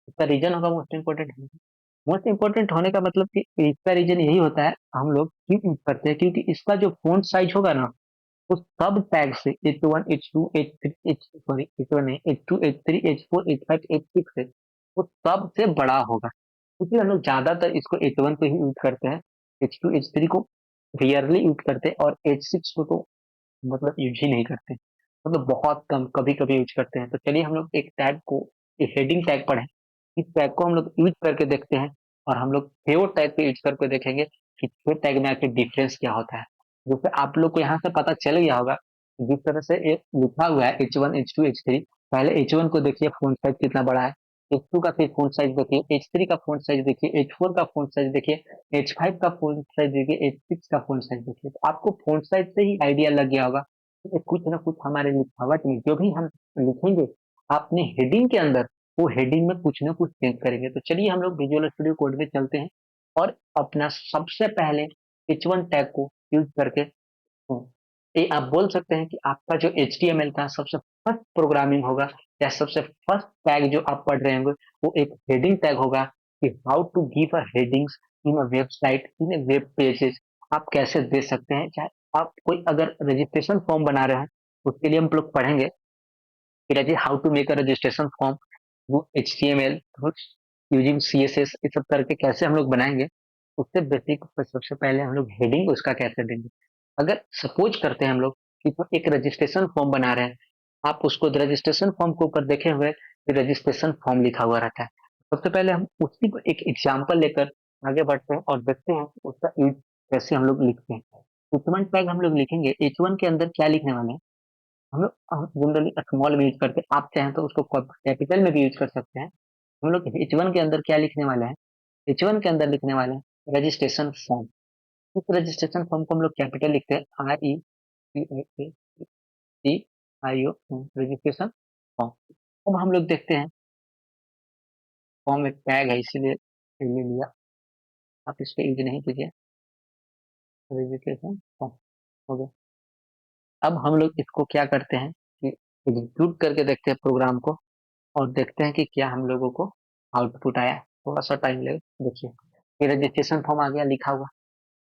इसका रीजन होगा मोस्ट इम्पोर्टेंट। मोस्ट इम्पोर्टेंट होने का मतलब कि इसका रीजन यही होता है, हम लोग क्यों यूज करते हैं, क्योंकि इसका जो फॉन्ट साइज होगा ना, वो सब टैग से H1 H2 H3 H sorry H1 नहीं, H2 H3 H4 H5 H6 है, वो सबसे बड़ा होगा। क्योंकि हम लोग ज्यादातर इसको H1 को ही यूज करते हैं, H2 H3 को रियरली यूज करते हैं, और H6 को तो मतलब यूज ही नहीं करते, मतलब बहुत कम कभी कभी यूज करते हैं। तो चलिए हम लोग एक टैग को, एक हेडिंग टैग पढ़े, इस टैग को हम लोग यूज करके देखते हैं, और हम लोग थेओ टैग पे यूज करके देखेंगे कि थेओ टैग में आखिर डिफरेंस क्या होता है। जैसे आप लोग को यहाँ से पता चल गया होगा, जिस तरह से ये लिखा हुआ है H1 H2 H3, पहले H1 को देखिए फोन साइज कितना बड़ा है, H2 का फिर फोन साइज देखिए, H3 का फोन साइज देखिए, H4 का फोन साइज देखिए, H5 का फोन साइज देखिए, H6 का फोन साइज देखिए। तो आपको फोन साइज से ही आइडिया लग गया होगा कि कुछ ना कुछ हमारे लिखावट में जो भी हम लिखेंगे अपने हेडिंग के अंदर, वो हेडिंग में कुछ ना कुछ चेंज करेंगे। तो चलिए हम लोग विजुअल स्टूडियो कोड में चलते हैं, और अपना सबसे पहले H1 टैग को यूज करके, ये आप बोल सकते हैं कि आपका जो HTML का सबसे फर्स्ट प्रोग्रामिंग होगा, या सबसे फर्स्ट टैग जो आप पढ़ रहे होंगे, वो एक हेडिंग टैग होगा कि how to give a headings in a website, in a web pages. आप कैसे दे सकते हैं, चाहे आप कोई अगर रजिस्ट्रेशन फॉर्म बना रहे हैं, उसके लिए हम लोग पढ़ेंगे कि how to make a registration form, वो HTML यूजिंग CSS, ये सब करके कैसे हम लोग बनाएंगे। उससे बेसिक सबसे पहले हम लोग हेडिंग उसका कैसे देंगे। अगर सपोज करते हैं हम लोग कि तो एक रजिस्ट्रेशन फॉर्म बना रहे हैं, आप उसको रजिस्ट्रेशन फॉर्म के ऊपर देखे हुए रजिस्ट्रेशन फॉर्म लिखा हुआ रहता है। सबसे पहले हम उसी को एक एग्जाम्पल लेकर आगे बढ़ते हैं और देखते हैं कि उसका यूज कैसे हम लोग लिखते हैं। H1 टैग हम लोग लिखेंगे, H1 के अंदर क्या लिखने वाले हैं, हम जनरली स्मॉल में यूज करते हैं, आप चाहें तो उसको कैपिटल में भी यूज कर सकते हैं। हम लोग H1 के अंदर क्या लिखने वाले हैं, H1 के अंदर लिखने वाले हैं रजिस्ट्रेशन फॉर्म। इस रजिस्ट्रेशन फॉर्म को हम लोग कैपिटल लिखते हैं, REGISTRATION, रजिस्ट्रेशन फॉर्म। अब हम लोग देखते हैं, फॉर्म एक टैग है इसीलिए ले लिया, आप इसको यूज नहीं कीजिए, रजिस्ट्रेशन फॉर्म हो गया। अब हम लोग इसको क्या करते हैं कि एग्जीक्यूट करके देखते हैं प्रोग्राम को, और देखते हैं कि क्या हम लोगों को आउटपुट आया। थोड़ा सा टाइम लगेगा, देखिए ये रजिस्ट्रेशन फॉर्म आ गया लिखा हुआ।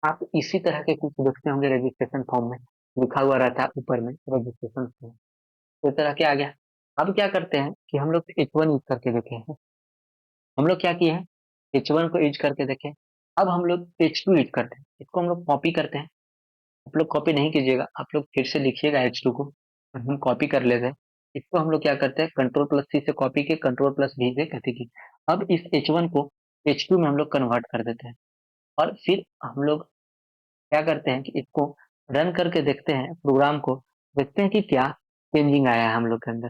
आप इसी तरह के कुछ देखते होंगे रजिस्ट्रेशन फॉर्म में, लिखा हुआ रहता है ऊपर में रजिस्ट्रेशन फॉर्म, तो इस तरह के आ गया। अब क्या करते हैं कि हम लोग H1 यूज करके देखे हैं, हम लोग क्या किए हैं, H1 को यूज करके देखे। अब हम लोग H2 यूज करते हैं, इसको हम लोग कॉपी करते हैं। आप लोग कॉपी नहीं कीजिएगा, आप लोग फिर से लिखिएगा H2 को, हम कॉपी कर लेते हैं। इसको हम लोग क्या करते हैं, कंट्रोल+C से कॉपी के, कंट्रोल+V से कॉपी की। अब इस H1 को H2 में हम लोग कन्वर्ट कर देते हैं, और फिर हम लोग क्या करते हैं कि इसको रन करके देखते हैं प्रोग्राम को, देखते हैं कि क्या चेंजिंग आया है हम लोग के अंदर,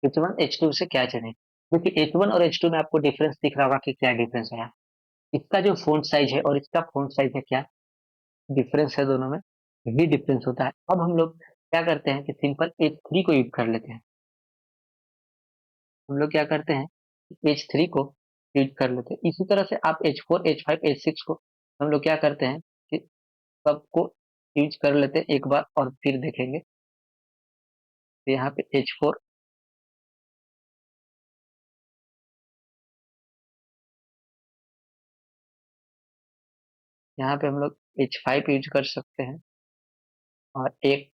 H1 H2 से क्या चेंज है। क्योंकि H1 और H2 में आपको डिफरेंस दिख रहा होगा कि क्या डिफरेंस आया, इसका जो फोन साइज है और इसका फोन साइज है, क्या डिफरेंस है दोनों में, यही डिफरेंस होता है। अब हम लोग क्या करते हैं कि सिंपल H3 को यूज कर लेते हैं, हम लोग क्या करते हैं H3 को यूज कर लेते हैं। इसी तरह से आप H4 H5 H6 को हम लोग क्या करते हैं कि सबको यूज कर लेते हैं एक बार, और फिर देखेंगे। तो यहाँ पे H4, यहाँ पे हम लोग H5 यूज कर सकते हैं, और एक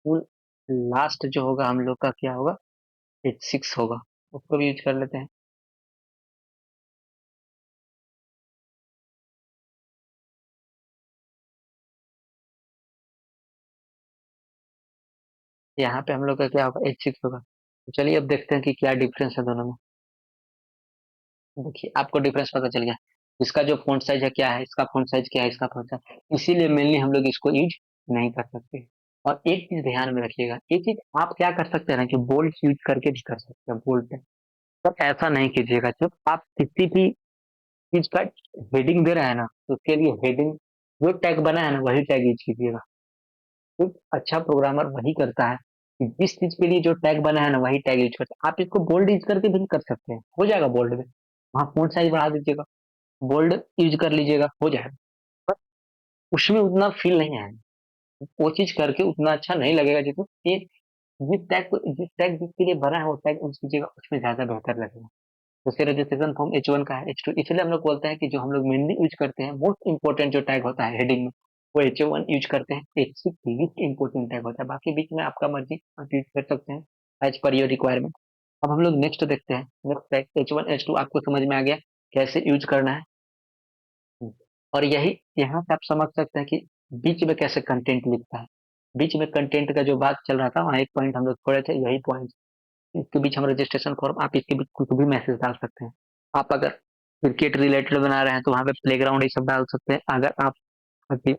फुल लास्ट जो होगा हम लोग का क्या होगा, H6 होगा, उसको भी यूज कर लेते हैं। यहाँ पे हम लोग का क्या होगा, H6 होगा। तो चलिए अब देखते हैं कि क्या डिफरेंस है दोनों में। देखिए आपको डिफरेंस पता चल गया, इसका जो फ़ॉन्ट साइज़ है क्या है, इसका फ़ॉन्ट साइज़ क्या है, इसका फ़ॉन्ट साइज़, इसीलिए मेनली हम लोग इसको यूज़ नहीं कर सकते। और एक चीज़ ध्यान में रखिएगा, एक चीज़ आप क्या कर सकते हैं ना कि बोल्ड यूज़ करके भी कर सकते हैं बोल्ड पे, पर ऐसा नहीं कीजिएगा। जब आप किसी भी चीज़ का हेडिंग दे रहे हैं ना, तो उसके लिए हेडिंग जो टैग बना है ना, वही टैग यूज़ कीजिएगा। एक अच्छा प्रोग्रामर वही करता है कि जिस चीज़ के लिए जो टैग बना है ना, वही टैग यूज़ करता है। आप इसको बोल्ड यूज़ करके भी कर सकते हैं, हो जाएगा बोल्ड में। वहाँ फ़ॉन्ट साइज़ बढ़ा दीजिएगा, बोल्ड यूज़ कर लीजिएगा, हो जाएगा। पर उसमें उतना फ़ील नहीं आएगा। वो चीज़ करके उतना अच्छा नहीं लगेगा जितना ये जिस टैग जिसके लिए बना है वो टैग यूज़ कीजिएगा, उसमें ज़्यादा बेहतर लगेगा। जैसे रजिस्ट्रेशन फॉर्म H1 का है, H2 इसलिए हम लोग बोलते हैं कि जो हम लोग मेनली यूज़ करते हैं, मोस्ट इम्पोर्टेंट जो टैग होता है हेडिंग में, वो H1 यूज़ करते हैं। H6 लीस्ट इम्पोर्टेंट टैग होता है, बाकी बीच में आपका मर्ज़ी आप यूज़ कर सकते हैं, एज़ पर योर रिक्वायरमेंट। अब हम लोग नेक्स्ट देखते हैं, नेक्स्ट टैग H1, H2 आपको समझ में आ गया, कैसे यूज़ करना है। और यही यहाँ से आप समझ सकते हैं कि बीच में कैसे कंटेंट लिखता है। बीच में कंटेंट का जो बात चल रहा था, वहाँ एक पॉइंट हम लोग छोड़े थे, यही पॉइंट। इसके बीच हम रजिस्ट्रेशन फॉर्म आप इसके बीच कुछ भी मैसेज डाल सकते हैं। आप अगर क्रिकेट रिलेटेड बना रहे हैं तो वहाँ पे प्लेग्राउंड ये सब डाल सकते हैं। अगर आप अभी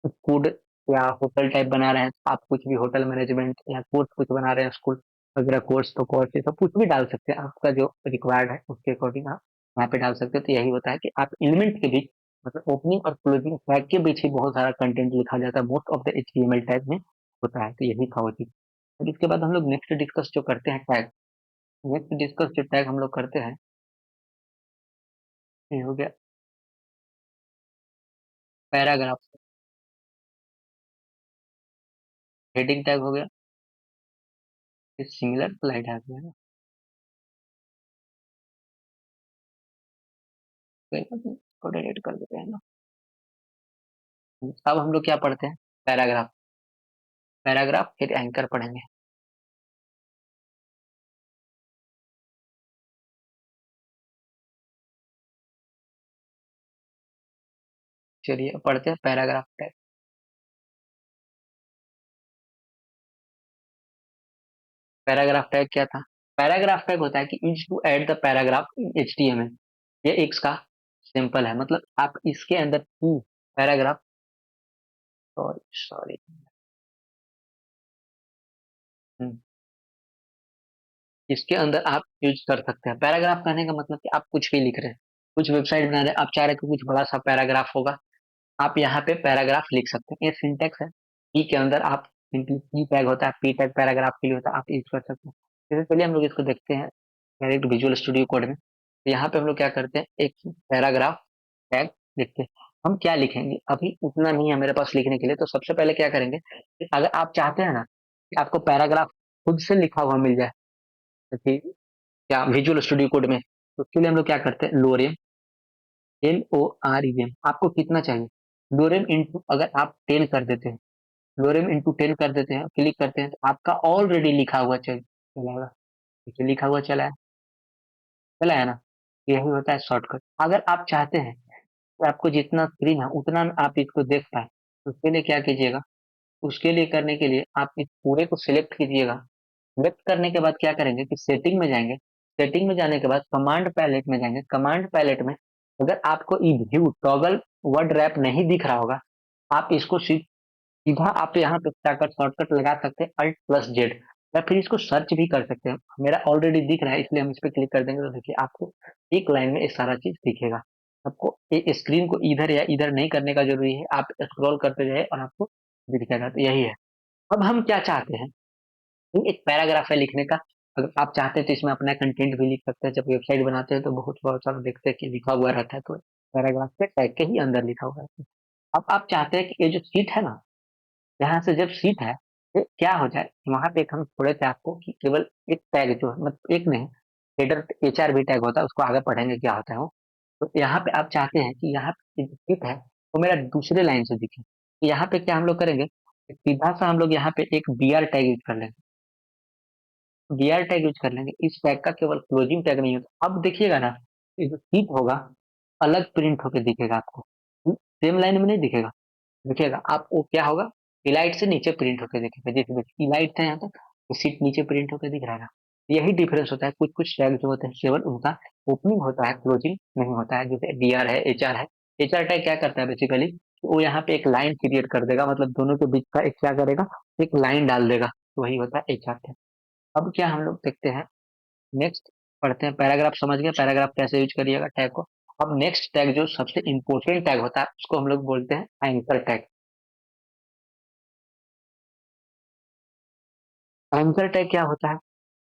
फूड या होटल टाइप बना रहे हैं तो आप कुछ भी होटल मैनेजमेंट या कोर्स कुछ बना रहे हैं स्कूल वगैरह कोर्स, तो कोर्स ये सब कुछ भी डाल सकते हैं। आपका जो रिक्वायर्ड है उसके अकॉर्डिंग आप वहाँ पे डाल सकते हो। तो यही होता है कि आप एलिमेंट के बीच मतलब ओपनिंग और क्लोजिंग टैग के बीच ही बहुत सारा कंटेंट लिखा जाता है। Most of the HTML tag में होता है। तो यही था वो चीज़। फिर इसके बाद हम लोग नेक्स्ट डिस्कस जो करते हैं टैग, नेक्स्ट डिस्कस जो टैग हम लोग करते हैं, ये हो गया पैराग्राफ, हेडिंग टैग हो गया, फिर सिंगुलर स्लाइड आ गया ना, तो इसको डिलीट कर देते हैं ना। अब हम लोग क्या पढ़ते हैं, पैराग्राफ। पैराग्राफ फिर एंकर पढ़ेंगे। चलिए पढ़ते हैं पैराग्राफ टैग। पैराग्राफ टैग क्या था? पैराग्राफ टैग होता है कि use to add the paragraph in HTML. ये एक इसका सिंपल है, मतलब आप इसके अंदर टू पैराग्राफ, सॉरी सॉरी, इसके अंदर आप यूज कर सकते हैं। पैराग्राफ कहने का मतलब कि आप कुछ भी लिख रहे हैं, कुछ वेबसाइट बना रहे हैं, आप चाह रहे हैं कि कुछ बड़ा सा पैराग्राफ होगा, आप यहाँ पे पैराग्राफ लिख सकते हैं। ये सिंटेक्स है। पी के अंदर आप सिंपली पी टैग होता है, पी टैग पैराग्राफ के लिए होता है, आप यूज कर सकते हैं। जैसे चलिए हम लोग इसको देखते हैं डायरेक्ट विजुअल स्टूडियो कोड में। तो यहाँ पे हम लोग क्या करते हैं, एक पैराग्राफ टैग लिखते हैं। हम क्या लिखेंगे, अभी उतना नहीं है मेरे पास लिखने के लिए, तो सबसे पहले क्या करेंगे कि अगर आप चाहते हैं ना कि आपको पैराग्राफ खुद से लिखा हुआ मिल जाए, जैसे क्या विजुअल स्टूडियो कोड में, तो उसके लिए हम लोग क्या करते हैं, लोरेम, LOREM। आपको कितना चाहिए, लोरेम इंटू अगर आप 10 कर देते हैं, लोरेम इंटू 10 कर देते हैं, क्लिक करते हैं, तो आपका ऑलरेडी लिखा हुआ चलेगा। देखिए लिखा हुआ चला है ना। यही होता है शॉर्टकट। अगर आप चाहते हैं कि आपको जितना स्क्रीन है उतना आप इसको देख पाए, तो उसके लिए क्या कीजिएगा, उसके लिए करने के लिए आप इस पूरे को सिलेक्ट कीजिएगा। सिलेक्ट करने के बाद क्या करेंगे कि सेटिंग में जाएंगे। सेटिंग में जाने के बाद कमांड पैलेट में जाएंगे। कमांड पैलेट में अगर आपको ई व्यू टॉगल वर्ड रैप नहीं दिख रहा होगा, आप इसको सीधा आप यहाँ पे जाकर शॉर्टकट लगा सकते हैं Alt+Z, या फिर इसको सर्च भी कर सकते हैं। मेरा ऑलरेडी दिख रहा है इसलिए हम इस पे क्लिक कर देंगे, तो देखिए आपको एक लाइन में ये सारा चीज दिखेगा। आपको स्क्रीन को इधर या इधर नहीं करने का जरूरी है, आप स्क्रॉल करते जाए और आपको दिखेगा। तो यही है। अब हम क्या चाहते हैं, ये एक पैराग्राफ है लिखने का। अगर आप चाहते हैं तो इसमें अपना कंटेंट भी लिख सकते हैं। जब वेबसाइट बनाते हैं तो बहुत बहुत सारा देखते हैं कि लिखा हुआ रहता है, तो पैराग्राफ पे टैग के ही अंदर लिखा हुआ रहता है। अब आप चाहते हैं कि ये जो सीट है ना, यहाँ से जब सीट है, ये क्या हो जाए, वहां पे एक हम छोड़े थे आपको कि केवल एक टैग जो है, मतलब एक नहीं, हेडर HRV टैग होता है, उसको आगे पढ़ेंगे क्या होता है वो। तो यहाँ पे आप चाहते हैं कि यहाँ पे जो सीट है वो मेरा दूसरे लाइन से दिखे, तो यहाँ पे क्या हम लोग करेंगे, सीधा सा हम लोग यहाँ पे एक BR टैग यूज कर लेंगे। BR टैग यूज कर लेंगे। इस टैग का केवल क्लोजिंग टैग नहीं होता। अब देखिएगा ना, ये जो सीट होगा अलग प्रिंट होकर दिखेगा आपको, सेम लाइन में नहीं दिखेगा। दिखेगा आप वो क्या होगा, इलाइट से नीचे प्रिंट होकर दिखेगा। जैसे इलाइट था यहाँ तक, तो सीट नीचे प्रिंट होकर दिख रहा है ना। यही डिफरेंस होता है। कुछ कुछ टैग जो होते हैं केवल उनका ओपनिंग होता है, क्लोजिंग नहीं होता है। जैसे डीआर है, एचआर है। एचआर टैग क्या करता है बेसिकली, वो यहाँ पे एक लाइन क्रिएट कर देगा, मतलब दोनों के बीच का एक क्या करेगा, एक लाइन डाल देगा, तो वही होता है एचआर टैग। अब क्या हम लोग देखते हैं, नेक्स्ट पढ़ते हैं। पैराग्राफ समझ गए, पैराग्राफ कैसे यूज करिएगा टैग को। अब नेक्स्ट टैग जो सबसे इंपॉर्टेंट टैग होता है उसको हम लोग बोलते हैं एंकर टैग। एंकर टैग क्या होता है,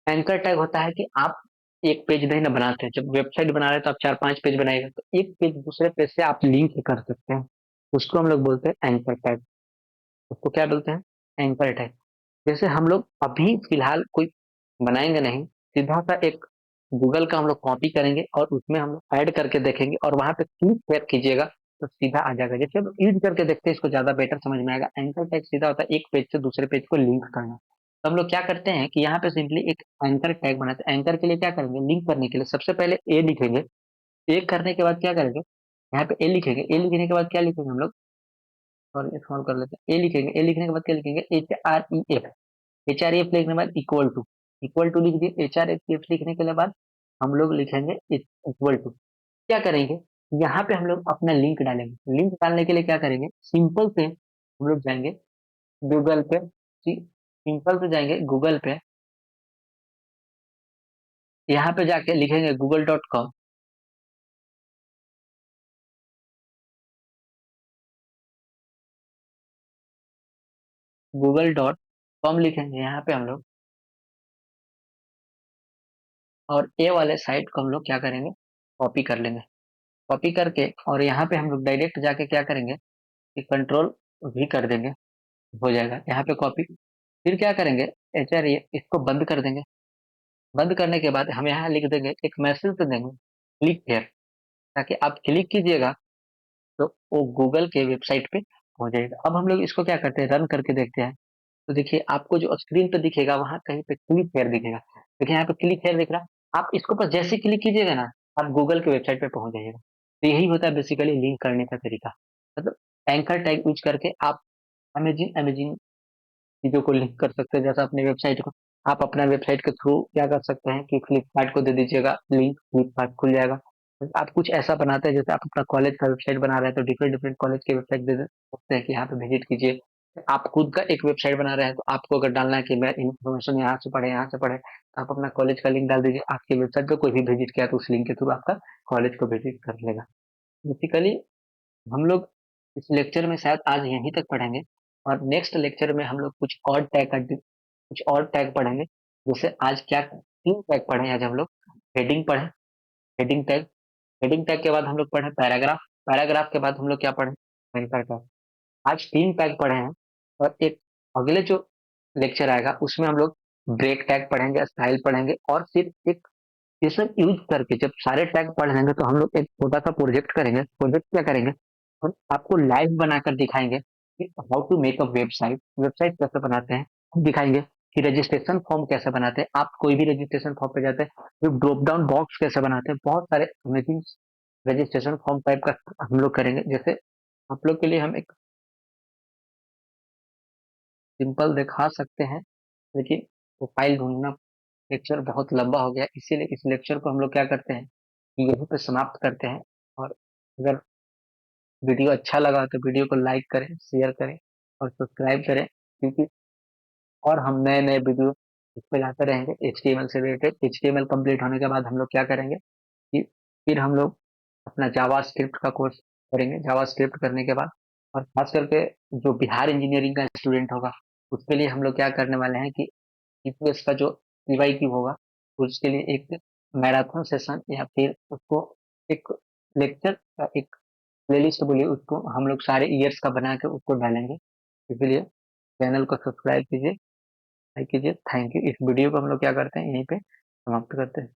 एंकर टैग होता है कि आप एक पेज नहीं ना बनाते हैं, जब वेबसाइट बना रहे हैं तो आप 4-5 पेज बनाएगा, तो एक पेज दूसरे पेज से आप लिंक कर सकते हैं, उसको हम लोग बोलते हैं एंकर टैग। उसको क्या बोलते हैं, एंकर टैग। जैसे हम लोग अभी फिलहाल कोई बनाएंगे नहीं, सीधा सा एक गूगल का हम लोग कॉपी करेंगे और उसमें हम लोग ऐड करके देखेंगे और वहां पे क्लिक बैक कीजिएगा तो सीधा आ जाएगा। जैसे हम यूज करके देखते हैं, इसको ज्यादा बेटर समझ में आएगा। एंकर टैग सीधा होता है एक पेज से दूसरे पेज को लिंक करना। तो हम लोग क्या करते हैं कि यहाँ पे सिंपली एक एंकर टैग बनाते हैं। एंकर के लिए क्या करेंगे, लिंक करने के लिए सबसे पहले ए लिखेंगे। ए करने के बाद क्या करेंगे, यहाँ पे ए लिखेंगे। ए लिखने के बाद क्या लिखेंगे हम लोग, सॉरी सॉल्व कर लेते हैं। ए लिखेंगे, ए लिखने के बाद क्या लिखेंगे, HREF। HREF लिखने के बाद इक्वल टू, इक्वल टू लिख दिए। HREF लिखने के बाद हम लोग लिखेंगे इक्वल टू। क्या करेंगे, यहाँ पे हम लोग अपना लिंक डालेंगे। लिंक डालने के लिए क्या करेंगे, सिंपल से हम लोग जाएंगे गूगल पे। सिंपल से जाएंगे गूगल पे, यहाँ पे जाके लिखेंगे google.com। google.com लिखेंगे यहाँ पे हम लोग, और ए वाले साइट को हम लोग क्या करेंगे, कॉपी कर लेंगे। कॉपी करके और यहाँ पे हम लोग डायरेक्ट जाके क्या करेंगे कि कंट्रोल भी कर देंगे, हो जाएगा यहाँ पे कॉपी। फिर क्या करेंगे, HRE इसको बंद कर देंगे। बंद करने के बाद हम यहाँ लिख देंगे, एक मैसेज दे देंगे, क्लिक हेयर, ताकि आप क्लिक कीजिएगा तो वो गूगल के वेबसाइट पे हो जाएगा। अब हम लोग इसको क्या करते हैं, रन करके देखते हैं। तो देखिए आपको जो स्क्रीन पे दिखेगा वहां कहीं पे क्लिक हेयर दिखेगा। देखिए यहाँ पे क्लिक हेयर दिख रहा है, आप इसको बस जैसे क्लिक कीजिएगा ना, आप गूगल के वेबसाइट पे पहुंच जाइएगा। तो यही होता है बेसिकली लिंक करने का तरीका। मतलब एंकर टैग यूज करके आप अमेजिंग अमेजिंग चीजों को लिंक कर सकते हैं। जैसे अपने वेबसाइट को, आप अपना वेबसाइट के थ्रू क्या कर सकते हैं कि फ्लिपकार्ट को दे दीजिएगा लिंक, फ्लिपकार्ट खुल जाएगा। आप कुछ ऐसा बनाते हैं, जैसे आप अपना कॉलेज का वेबसाइट बना रहे हैं तो डिफरेंट डिफरेंट कॉलेज के वेबसाइट दे सकते हैं कि यहाँ पे विजिट कीजिए। आप खुद का एक वेबसाइट बना रहे हैं तो आपको अगर डालना है कि मैं इन्फॉर्मेशन यहाँ से पढ़े, यहाँ से पढ़े, तो आप अपना कॉलेज का लिंक डाल दीजिए। आपके वेबसाइट पे कोई भी विजिट किया तो उस लिंक के थ्रू आपका कॉलेज को विजिट कर लेगा। बेसिकली हम लोग इस लेक्चर में शायद आज यहीं तक पढ़ेंगे, और नेक्स्ट लेक्चर में हम लोग कुछ और टैग पढ़ेंगे। जैसे आज क्या 3 टैग पढ़े आज हम लोग। हेडिंग पढ़े, हेडिंग टैग। हेडिंग टैग के बाद हम लोग पढ़े पैराग्राफ। पैराग्राफ के बाद हम लोग क्या पढ़े, एंकर टैग। आज 3 टैग पढ़े हैं, और एक अगले जो लेक्चर आएगा उसमें हम लोग ब्रेक टैग पढ़ेंगे, स्टाइल पढ़ेंगे, और फिर एक ये सब यूज करके जब सारे टैग पढ़ लेंगे तो हम लोग एक छोटा सा प्रोजेक्ट करेंगे। प्रोजेक्ट क्या करेंगे, हम आपको लाइव बनाकर दिखाएंगे कि how to make a website, website कैसे बनाते हैं। हम दिखाएंगे कि रजिस्ट्रेशन फॉर्म कैसे बनाते हैं। आप कोई भी रजिस्ट्रेशन फॉर्म पे जाते हैं तो ड्रॉप डाउन बॉक्स कैसे बनाते हैं। बहुत सारे अमेजिंग रजिस्ट्रेशन फॉर्म टाइप का हम लोग करेंगे। जैसे आप लोग के लिए हम एक सिंपल दिखा सकते हैं, लेकिन वो फाइल ढूंढना, लेक्चर बहुत लंबा हो गया, इसीलिए इस लेक्चर को हम लोग क्या करते हैं कि यहीं पे समाप्त करते हैं। और अगर वीडियो अच्छा लगा तो वीडियो को लाइक करें, शेयर करें और सब्सक्राइब करें, क्योंकि और हम नए नए वीडियो इस पे लाते रहेंगे HTML से रिलेटेड। HTML कंप्लीट होने के बाद हम लोग क्या करेंगे कि फिर हम लोग अपना जावा स्क्रिप्ट का कोर्स करेंगे। जावा स्क्रिप्ट करने के बाद, और खास करके जो बिहार इंजीनियरिंग का स्टूडेंट होगा उसके लिए हम लोग क्या करने वाले हैं कि EPS का जो PYQ होगा उसके लिए एक मैराथन सेशन, या फिर उसको एक लेक्चर का एक प्लेलिस्ट बोलिए उसको, हम लोग सारे ईयर्स का बना के उसको डालेंगे। इसलिए चैनल को सब्सक्राइब कीजिए, लाइक कीजिए। Thank you. इस वीडियो को हम लोग क्या करते हैं यहीं पे समाप्त करते हैं।